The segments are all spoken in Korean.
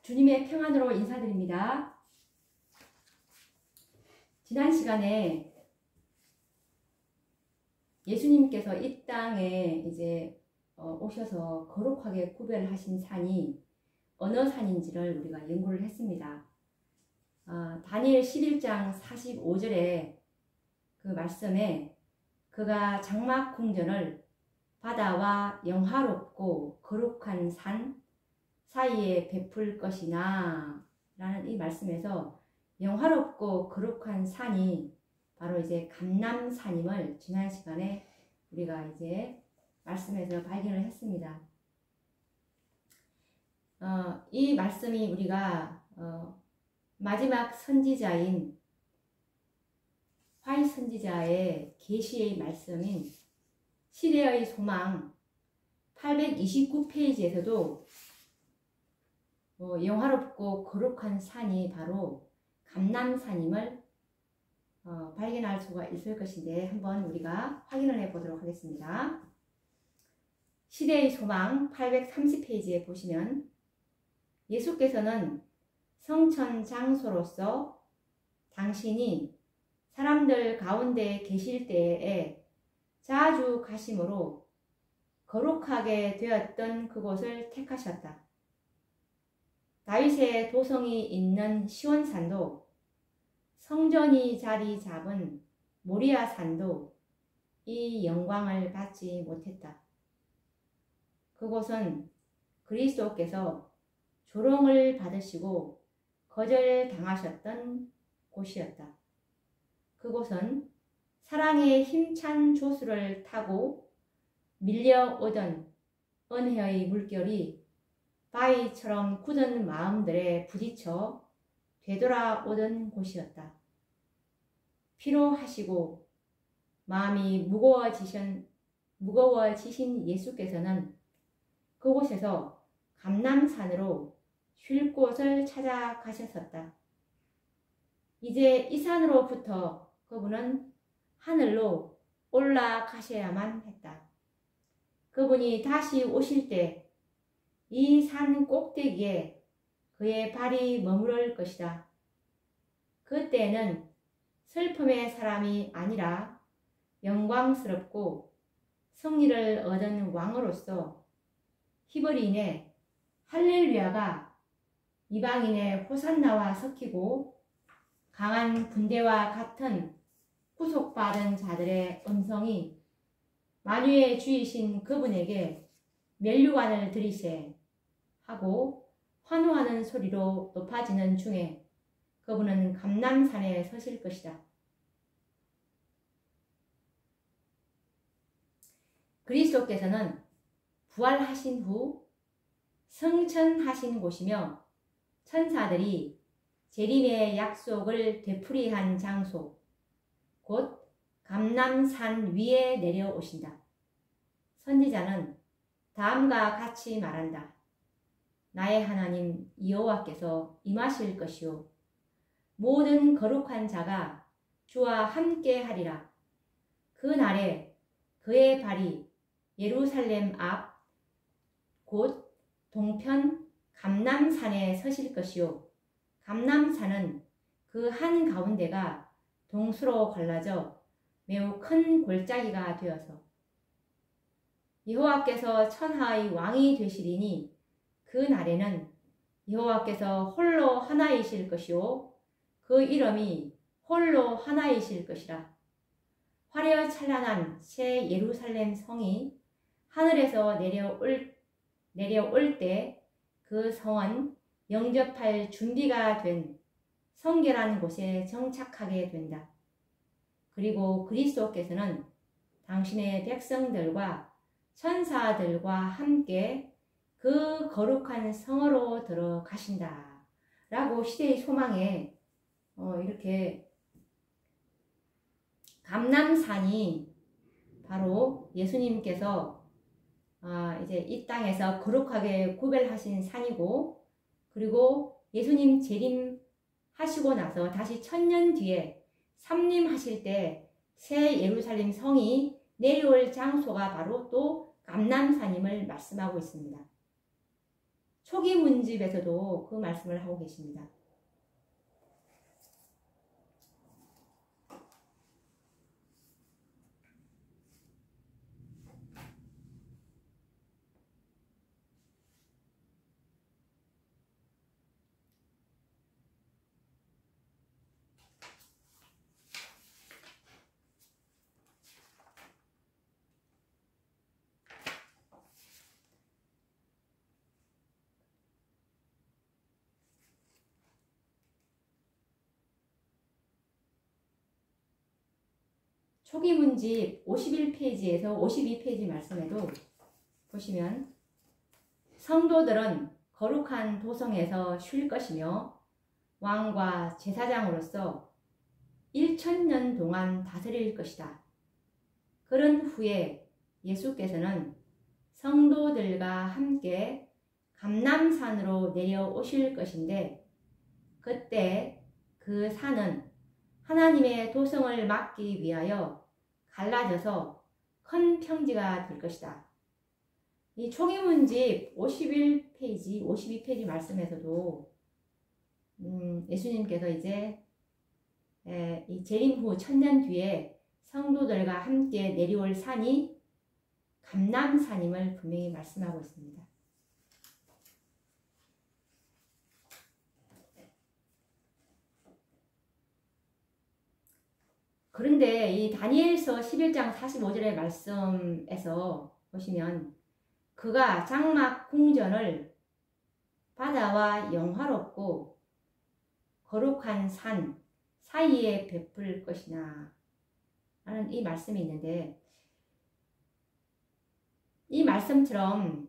주님의 평안으로 인사드립니다. 지난 시간에 예수님께서 이 땅에 이제 오셔서 거룩하게 구별하신 산이 어느 산인지를 우리가 연구를 했습니다. 다니엘 11장 45절에 그 말씀에 그가 장막 궁전을 바다와 영화롭고 거룩한 산 사이에 베풀 것이나 라는 이 말씀에서 영화롭고 거룩한 산이 바로 이제 감람산임을 지난 시간에 우리가 이제 말씀에서 발견을 했습니다. 이 말씀이 우리가 마지막 선지자인 화이 선지자의 계시의 말씀인 시대의 소망 829페이지에서도 영화롭고 거룩한 산이 바로 감람산임을 발견할 수가 있을 것인데 한번 우리가 확인을 해 보도록 하겠습니다. 시대의 소망 830페이지에 보시면 예수께서는 성천 장소로서 당신이 사람들 가운데 계실 때에 자주 가심으로 거룩하게 되었던 그곳을 택하셨다. 다윗의 도성이 있는 시온산도 성전이 자리 잡은 모리아산도 이 영광을 받지 못했다. 그곳은 그리스도께서 조롱을 받으시고 거절당하셨던 곳이었다. 그곳은 사랑의 힘찬 조수를 타고 밀려오던 은혜의 물결이 바위처럼 굳은 마음들에 부딪혀 되돌아오던 곳이었다. 피로하시고 마음이 무거워지신 예수께서는 그곳에서 감람산으로 쉴 곳을 찾아가셨었다. 이제 이 산으로부터 그분은 하늘로 올라가셔야만 했다. 그분이 다시 오실 때 이 산 꼭대기에 그의 발이 머무를 것이다. 그때는 슬픔의 사람이 아니라 영광스럽고 승리를 얻은 왕으로서 히브리인의 할렐루야가 이방인의 호산나와 섞이고 강한 군대와 같은 구속받은 자들의 음성이 만유의 주이신 그분에게 면류관을 드리세 하고 환호하는 소리로 높아지는 중에 그분은 감람산에 서실 것이다. 그리스도께서는 부활하신 후 승천하신 곳이며 천사들이 재림의 약속을 되풀이한 장소, 곧 감람산 위에 내려오신다. 선지자는 다음과 같이 말한다. 나의 하나님 여호와께서 임하실 것이요 모든 거룩한 자가 주와 함께 하리라. 그 날에 그의 발이 예루살렘 앞 곧 동편 감람산에 서실 것이요 감람산은 그 한 가운데가 동수로 갈라져 매우 큰 골짜기가 되어서 여호와께서 천하의 왕이 되시리니 그 날에는 여호와께서 홀로 하나이실 것이요 그 이름이 홀로 하나이실 것이라. 화려 찬란한 새 예루살렘 성이 하늘에서 내려올 때 그 성은 영접할 준비가 된 성결한 곳에 정착하게 된다. 그리고 그리스도께서는 당신의 백성들과 천사들과 함께 그 거룩한 성으로 들어가신다 라고 시대의 소망에 이렇게 감람산이 바로 예수님께서 이제 이 땅에서 거룩하게 구별하신 산이고, 그리고 예수님 재림하시고 나서 다시 1000년 뒤에 삼림하실 때 새 예루살렘 성이 내려올 장소가 바로 또 감람산임을 말씀하고 있습니다. 초기 문집에서도 그 말씀을 하고 계십니다. 초기 문집 51페이지에서 52페이지 말씀에도 보시면 성도들은 거룩한 도성에서 쉴 것이며 왕과 제사장으로서 1000년 동안 다스릴 것이다. 그런 후에 예수께서는 성도들과 함께 감람산으로 내려오실 것인데 그때 그 산은 하나님의 도성을 막기 위하여 갈라져서 큰 평지가 될 것이다. 이 초기문집 51페이지, 52페이지 말씀에서도 예수님께서 이제 이 재림 후 1000년 뒤에 성도들과 함께 내려올 산이 감람산임을 분명히 말씀하고 있습니다. 그런데 이 다니엘서 11장 45절의 말씀에서 보시면 그가 장막 궁전을 바다와 영화롭고 거룩한 산 사이에 베풀 것이나 라는 이 말씀이 있는데 이 말씀처럼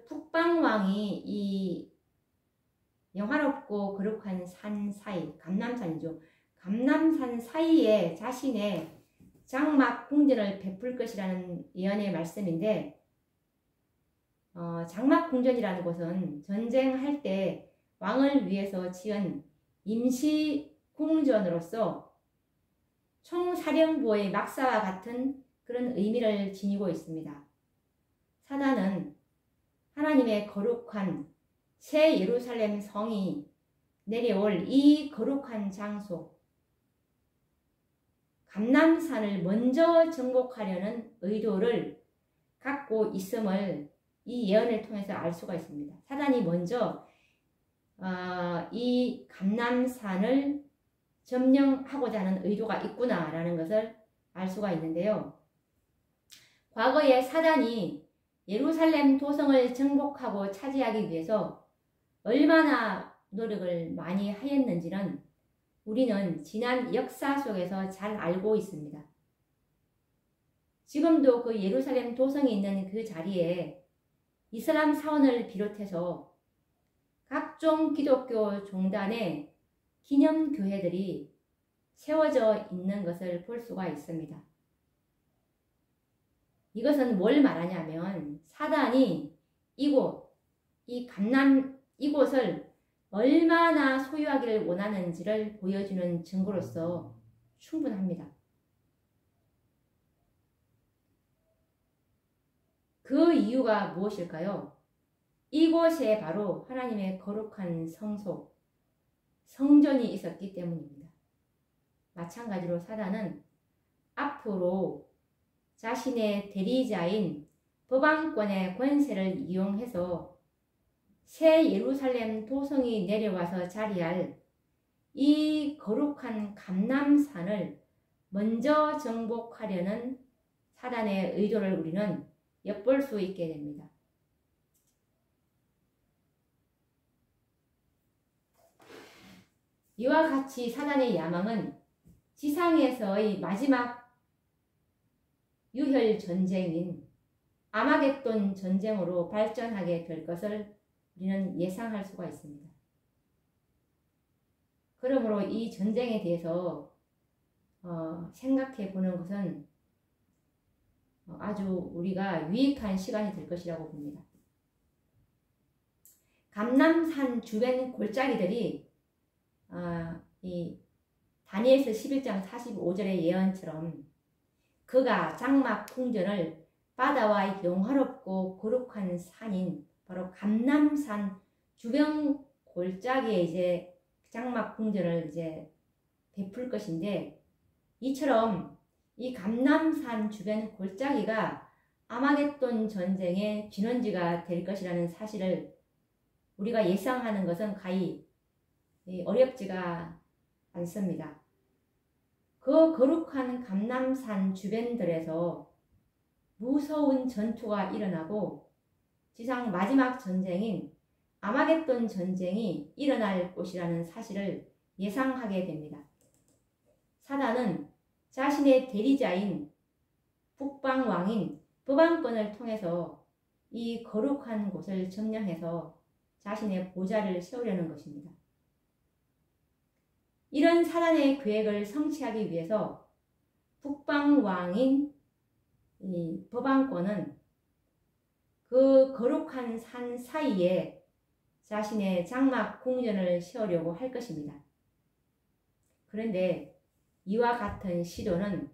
북방왕이 이 영화롭고 거룩한 산 사이 감람산이죠. 감람산 사이에 자신의 장막 궁전을 베풀 것이라는 예언의 말씀인데 장막 궁전이라는 곳은 전쟁할 때 왕을 위해서 지은 임시 궁전으로서 총사령부의 막사와 같은 그런 의미를 지니고 있습니다. 사단은 하나님의 거룩한 새 예루살렘 성이 내려올 이 거룩한 장소 감람산을 먼저 정복하려는 의도를 갖고 있음을 이 예언을 통해서 알 수가 있습니다. 사단이 먼저 이 감람산을 점령하고자 하는 의도가 있구나라는 것을 알 수가 있는데요. 과거에 사단이 예루살렘 도성을 정복하고 차지하기 위해서 얼마나 노력을 많이 하였는지는 우리는 지난 역사 속에서 잘 알고 있습니다. 지금도 그 예루살렘 도성이 있는 그 자리에 이슬람 사원을 비롯해서 각종 기독교 종단의 기념교회들이 세워져 있는 것을 볼 수가 있습니다. 이것은 뭘 말하냐면 사단이 이곳을 얼마나 소유하기를 원하는지를 보여주는 증거로서 충분합니다. 그 이유가 무엇일까요? 이곳에 바로 하나님의 거룩한 성소, 성전이 있었기 때문입니다. 마찬가지로 사단은 앞으로 자신의 대리자인 법왕권의 권세를 이용해서 새 예루살렘 도성이 내려와서 자리할 이 거룩한 감람산을 먼저 정복하려는 사단의 의도를 우리는 엿볼 수 있게 됩니다. 이와 같이 사단의 야망은 지상에서의 마지막 유혈 전쟁인 아마겟돈 전쟁으로 발전하게 될 것을 우리는 예상할 수가 있습니다. 그러므로 이 전쟁에 대해서 생각해 보는 것은 아주 우리가 유익한 시간이 될 것이라고 봅니다. 감람산 주변 골짜기들이 이 다니엘서 11장 45절의 예언처럼 그가 장막 궁전을 바다와 영화롭고 거룩한 산인 바로 감람산 주변 골짜기에 이제 장막 궁전을 이제 베풀 것인데, 이처럼 이 감람산 주변 골짜기가 아마겟돈 전쟁의 진원지가 될 것이라는 사실을 우리가 예상하는 것은 가히 어렵지가 않습니다. 그 거룩한 감람산 주변들에서 무서운 전투가 일어나고 지상 마지막 전쟁인 아마겟돈 전쟁이 일어날 것이라는 사실을 예상하게 됩니다. 사단은 자신의 대리자인 북방왕인 법왕권을 통해서 이 거룩한 곳을 점령해서 자신의 보좌를 세우려는 것입니다. 이런 사단의 계획을 성취하기 위해서 북방왕인 이 법왕권은 그 거룩한 산 사이에 자신의 장막 궁전을 세우려고 할 것입니다. 그런데 이와 같은 시도는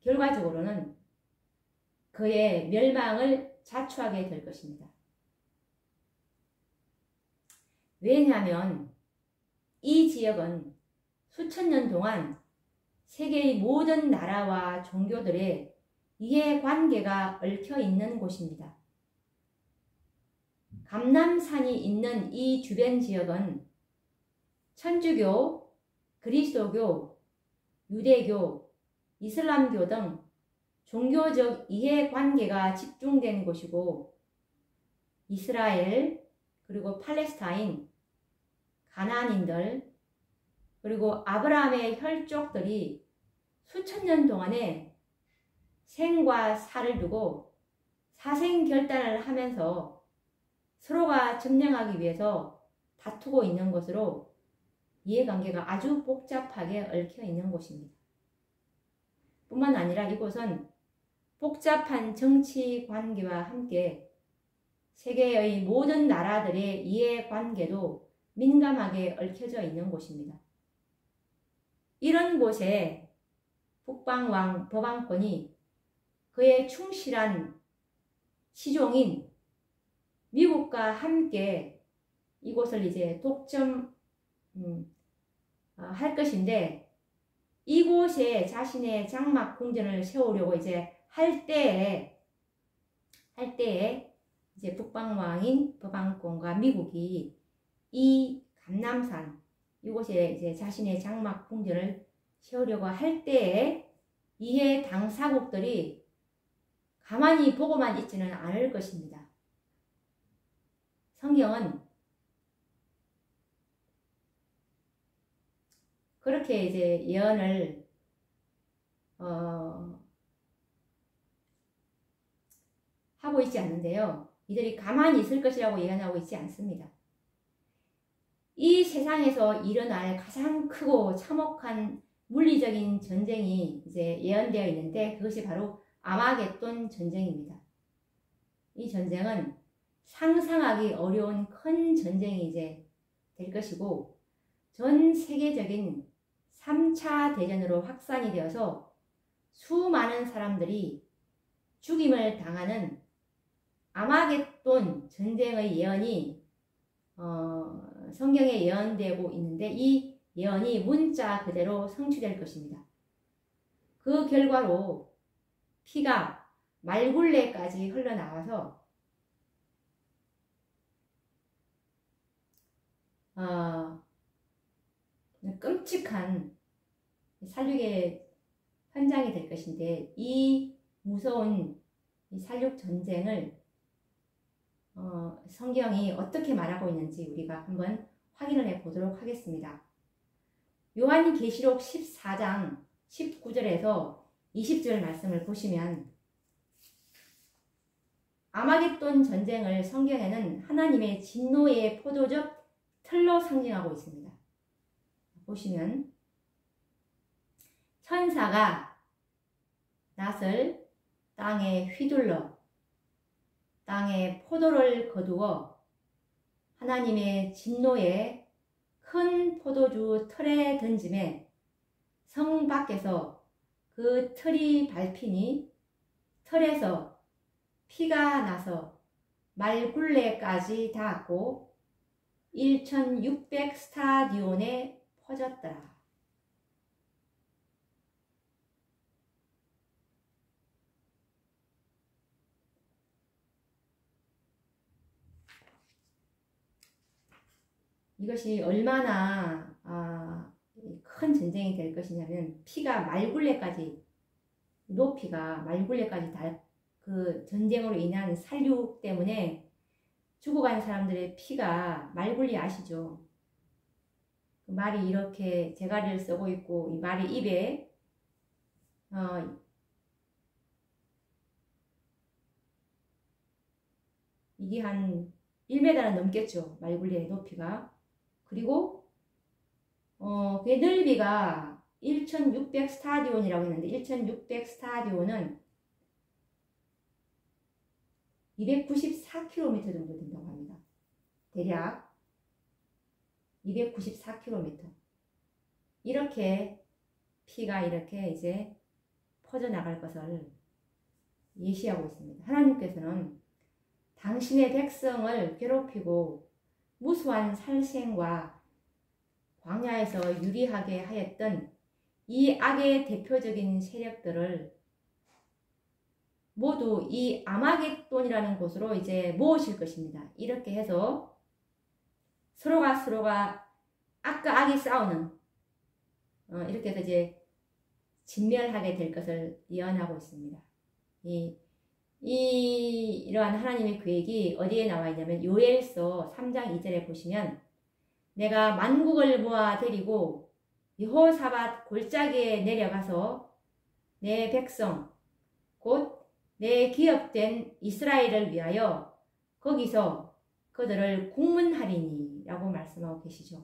결과적으로는 그의 멸망을 자초하게 될 것입니다. 왜냐하면 이 지역은 수천 년 동안 세계의 모든 나라와 종교들의 이해관계가 얽혀 있는 곳입니다. 감람산이 있는 이 주변 지역은 천주교, 그리스도교, 유대교, 이슬람교 등 종교적 이해관계가 집중된 곳이고, 이스라엘, 그리고 팔레스타인, 가나안인들, 그리고 아브라함의 혈족들이 수천 년 동안에 생과 사를 두고 사생결단을 하면서 서로가 점령하기 위해서 다투고 있는 것으로 이해관계가 아주 복잡하게 얽혀 있는 곳입니다. 뿐만 아니라 이곳은 복잡한 정치 관계와 함께 세계의 모든 나라들의 이해관계도 민감하게 얽혀져 있는 곳입니다. 이런 곳에 북방왕 법왕권이 그의 충실한 시종인 미국과 함께 이곳을 이제 독점할 것인데, 이곳에 자신의 장막 궁전을 세우려고 이제 할 때에 이제 북방왕인 법왕권과 미국이 이 감람산 이곳에 이제 자신의 장막 궁전을 세우려고 할 때에 이해 당사국들이 가만히 보고만 있지는 않을 것입니다. 성경은 그렇게 이제 예언을 하고 있지 않는데요. 이들이 가만히 있을 것이라고 예언하고 있지 않습니다. 이 세상에서 일어날 가장 크고 참혹한 물리적인 전쟁이 이제 예언되어 있는데, 그것이 바로 아마겟돈 전쟁입니다. 이 전쟁은 상상하기 어려운 큰 전쟁이 이제 될 것이고, 전 세계적인 3차 대전으로 확산이 되어서 수많은 사람들이 죽임을 당하는 아마겟돈 전쟁의 예언이 성경에 예언되고 있는데, 이 예언이 문자 그대로 성취될 것입니다. 그 결과로 피가 말굴레까지 흘러나와서 끔찍한 살육의 현장이 될 것인데, 이 무서운 살육 전쟁을 성경이 어떻게 말하고 있는지 우리가 한번 확인을 해 보도록 하겠습니다. 요한계시록 14장 19절에서 20절 말씀을 보시면, 아마겟돈 전쟁을 성경에는 하나님의 진노의 포도적 틀로 상징하고 있습니다. 보시면 천사가 낫을 땅에 휘둘러 땅에 포도를 거두어 하나님의 진노의 큰 포도주 틀에 던짐에 성 밖에서 그 틀이 밟히니 틀에서 피가 나서 말굴레까지 닿았고 1600 스타디온에 퍼졌더라. 이것이 얼마나 큰 전쟁이 될 것이냐면 피가 말굴레까지 높이가 말굴레까지 그 전쟁으로 인한 살육 때문에 죽어간 사람들의 피가 말굴리 아시죠? 그 말이 이렇게 대가리를 쓰고 있고 이 말이 입에 이게 한 1m는 넘겠죠. 말굴리의 높이가. 그리고 그의 넓이가 1600 스타디온이라고 했는데 1600 스타디온은 294km 정도 된다고 합니다. 대략 294km. 이렇게 피가 이렇게 이제 퍼져나갈 것을 예시하고 있습니다. 하나님께서는 당신의 백성을 괴롭히고 무수한 살생과 광야에서 유리하게 하였던 이 악의 대표적인 세력들을 모두 이 아마겟돈이라는 곳으로 이제 모으실 것입니다. 이렇게 해서 서로가 악과 악이 싸우는 이렇게 해서 이제 진멸하게 될 것을 예언하고 있습니다. 이러한 하나님의 계획이 어디에 나와 있냐면 요엘서 3장 2절에 보시면 내가 만국을 모아 데리고 여호사밧 골짜기에 내려가서 내 백성 곧 내 기업된 이스라엘을 위하여 거기서 그들을 국문하리니 라고 말씀하고 계시죠.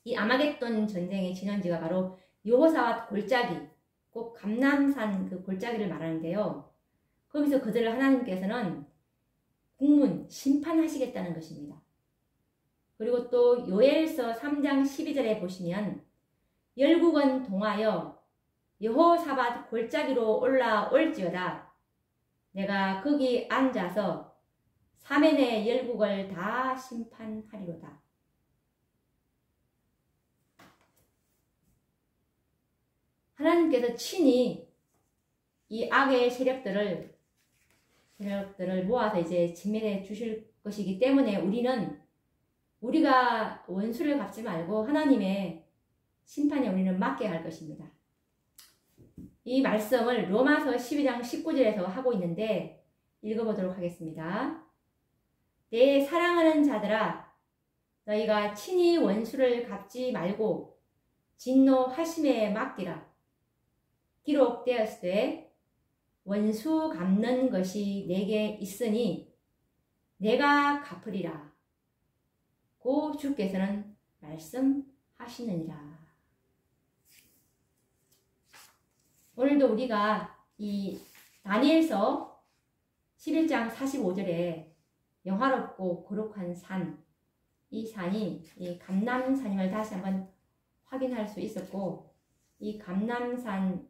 이 아마겟돈 전쟁의 진원지가 바로 여호사밧 골짜기, 꼭 감람산 그 골짜기를 말하는데요. 거기서 그들을 하나님께서는 국문, 심판하시겠다는 것입니다. 그리고 또 요엘서 3장 12절에 보시면 열국은 동하여 여호사밧 골짜기로 올라올지어다. 내가 거기 앉아서 사면의 열국을 다 심판하리로다. 하나님께서 친히 이 악의 세력들을 모아서 이제 진멸해 주실 것이기 때문에 우리가 원수를 갚지 말고 하나님의 심판에 우리는 맡게 할 것입니다. 이 말씀을 로마서 12장 19절에서 하고 있는데 읽어보도록 하겠습니다. 내 사랑하는 자들아, 너희가 친히 원수를 갚지 말고 진노하심에 맡기라. 기록되었으되 원수 갚는 것이 내게 있으니 내가 갚으리라. 고 주께서는 말씀하시느니라. 오늘도 우리가 이 다니엘서 11장 45절에 영화롭고 거룩한 산, 이 산이 이 감람산임을 다시 한번 확인할 수 있었고, 이 감람산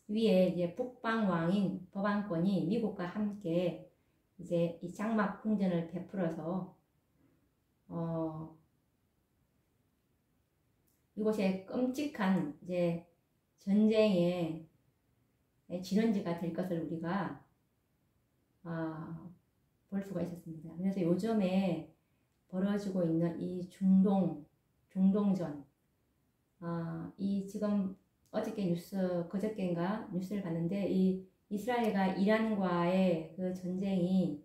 위에 이제 북방 왕인 법안권이 미국과 함께 이제 이 장막 궁전을 베풀어서 이곳에 끔찍한 이제 전쟁의 진원지가 될 것을 우리가 볼 수가 있었습니다. 그래서 요즘에 벌어지고 있는 이 중동전, 이 지금 어저께 그저께인가 뉴스를 봤는데 이 이스라엘과 이란과의 그 전쟁이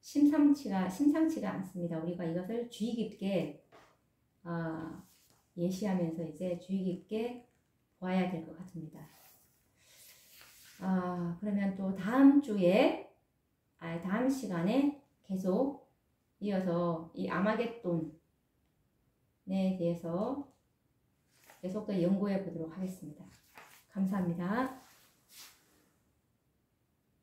심상치가 않습니다. 우리가 이것을 주의 깊게 예시하면서 이제 주의 깊게 보아야 될 것 같습니다. 그러면 또 다음 시간에 계속 이어서 이 아마겟돈에 대해서 계속 더 연구해 보도록 하겠습니다. 감사합니다.